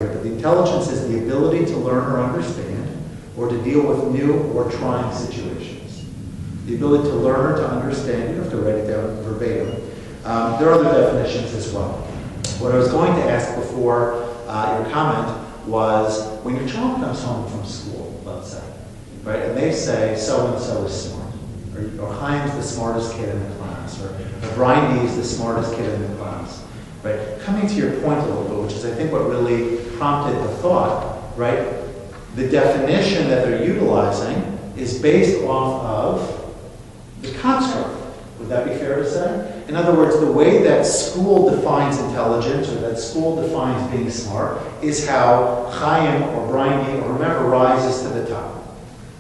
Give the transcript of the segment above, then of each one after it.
but the intelligence is the ability to learn or understand, or to deal with new or trying situations. The ability to learn or to understand, you don't have to write it down verbatim. There are other definitions as well. What I was going to ask before your comment was, when your child comes home from school, let's say, right, and they say, so-and-so is smart, or Chaim's the smartest kid in the class, or Brian is the smartest kid in the class, right? Coming to your point a little bit, which is I think what really prompted the thought, right? The definition that they're utilizing is based off of the construct. Would that be fair to say? In other words, the way that school defines intelligence, or that school defines being smart, is how Chaim or Brian or whomever rises to the top.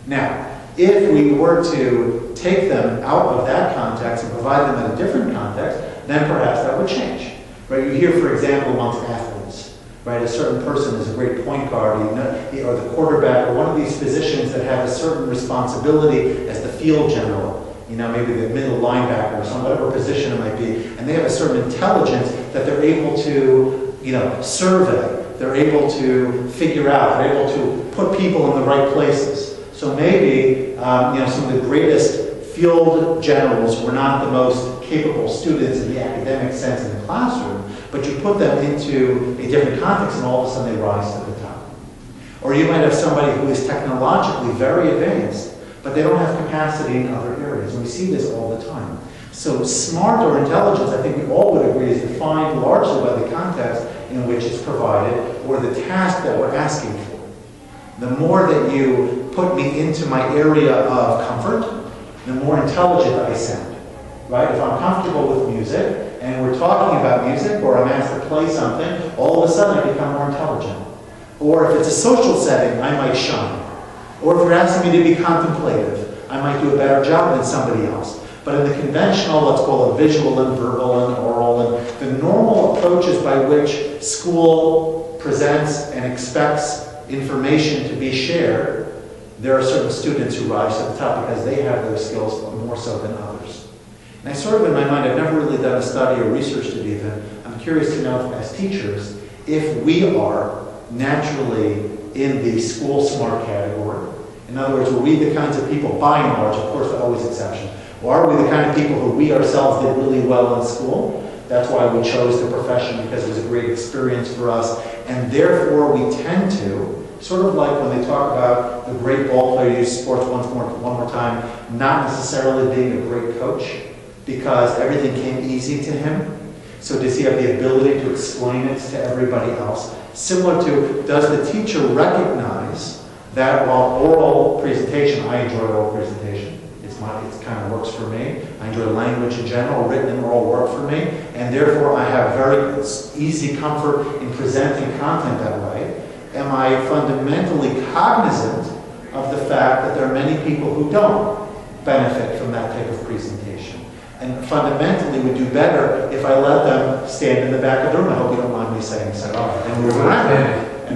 Now, if we were to take them out of that context and provide them in a different context, then perhaps that would change. Right? You hear, for example, amongst athletes, right, a certain person is a great point guard, or the quarterback, or one of these positions that have a certain responsibility as the field general. Maybe the middle linebacker or some whatever position it might be, and they have a certain intelligence that they're able to, survey. They're able to figure out. They're able to put people in the right places. So maybe, some of the greatest field generals were not the most capable students in the academic sense in the classroom, but you put them into a different context, and all of a sudden they rise to the top. Or you might have somebody who is technologically very advanced, but they don't have capacity in other areas. And we see this all the time. So smart or intelligence, I think we all would agree, is defined largely by the context in which it's provided, or the task that we're asking for. The more that you put me into my area of comfort, the more intelligent I sound. Right? If I'm comfortable with music, and we're talking about music, or I'm asked to play something, all of a sudden I become more intelligent. Or if it's a social setting, I might shine. Or if you're asking me to be contemplative, I might do a better job than somebody else. But in the conventional, let's call it visual and verbal and oral, and the normal approaches by which school presents and expects information to be shared, there are certain students who rise to the top because they have those skills more so than others. And I sort of, in my mind, I've never really done a study or research to do that. I'm curious to know, as teachers, if we are naturally in the school smart category. In other words, were we the kinds of people, by and large, of course, there are always exceptions, or are we the kind of people who we ourselves did really well in school? That's why we chose the profession, because it was a great experience for us, and therefore we tend to, sort of like when they talk about the great ball player, use sports one more time, not necessarily being a great coach, because everything came easy to him. So does he have the ability to explain it to everybody else? Similar to, does the teacher recognize that while oral presentation, I enjoy oral presentation. It kind of works for me. I enjoy language in general, written and oral work for me, and therefore I have very easy comfort in presenting content that way. Am I fundamentally cognizant of the fact that there are many people who don't benefit from that type of presentation? And fundamentally would do better if I let them stand in the back of the room. I hope you don't mind me saying so. And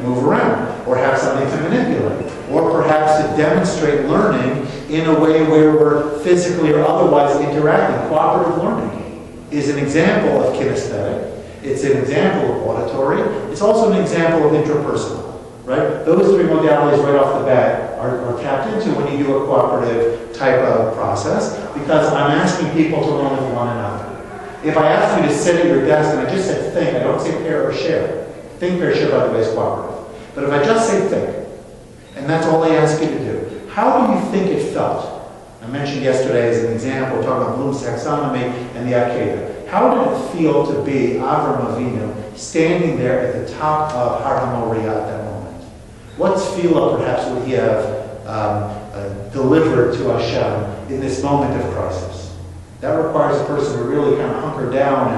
move around, or have something to manipulate, or perhaps to demonstrate learning in a way where we're physically or otherwise interacting. Cooperative learning is an example of kinesthetic. It's an example of auditory. It's also an example of interpersonal. Right? Those three modalities right off the bat are tapped into when you do a cooperative type of process, because I'm asking people to learn with one another. If I ask you to sit at your desk and I just said think, I don't say pair or share. Think, pair, share, by the way, is cooperative. But if I just say think, and that's all I ask you to do, how do you think it felt? I mentioned yesterday as an example, we're talking about Bloom's taxonomy and the Yachad. How did it feel to be Avram Avinu standing there at the top of Har HaMoriah at that moment? What tefillah perhaps would he have delivered to Hashem in this moment of crisis? That requires a person to really kind of hunker down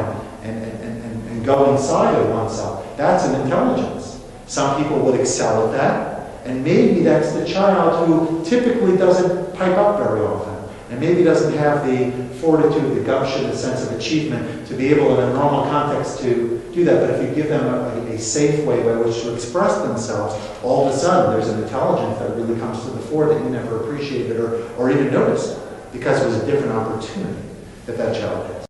and go inside of oneself. That's an intelligence. Some people would excel at that, and maybe that's the child who typically doesn't pipe up very often, and maybe doesn't have the fortitude, the gumption, the sense of achievement to be able in a normal context to do that. But if you give them a safe way by which to express themselves, all of a sudden there's an intelligence that really comes to the fore that you never appreciated or even noticed, because it was a different opportunity that child has.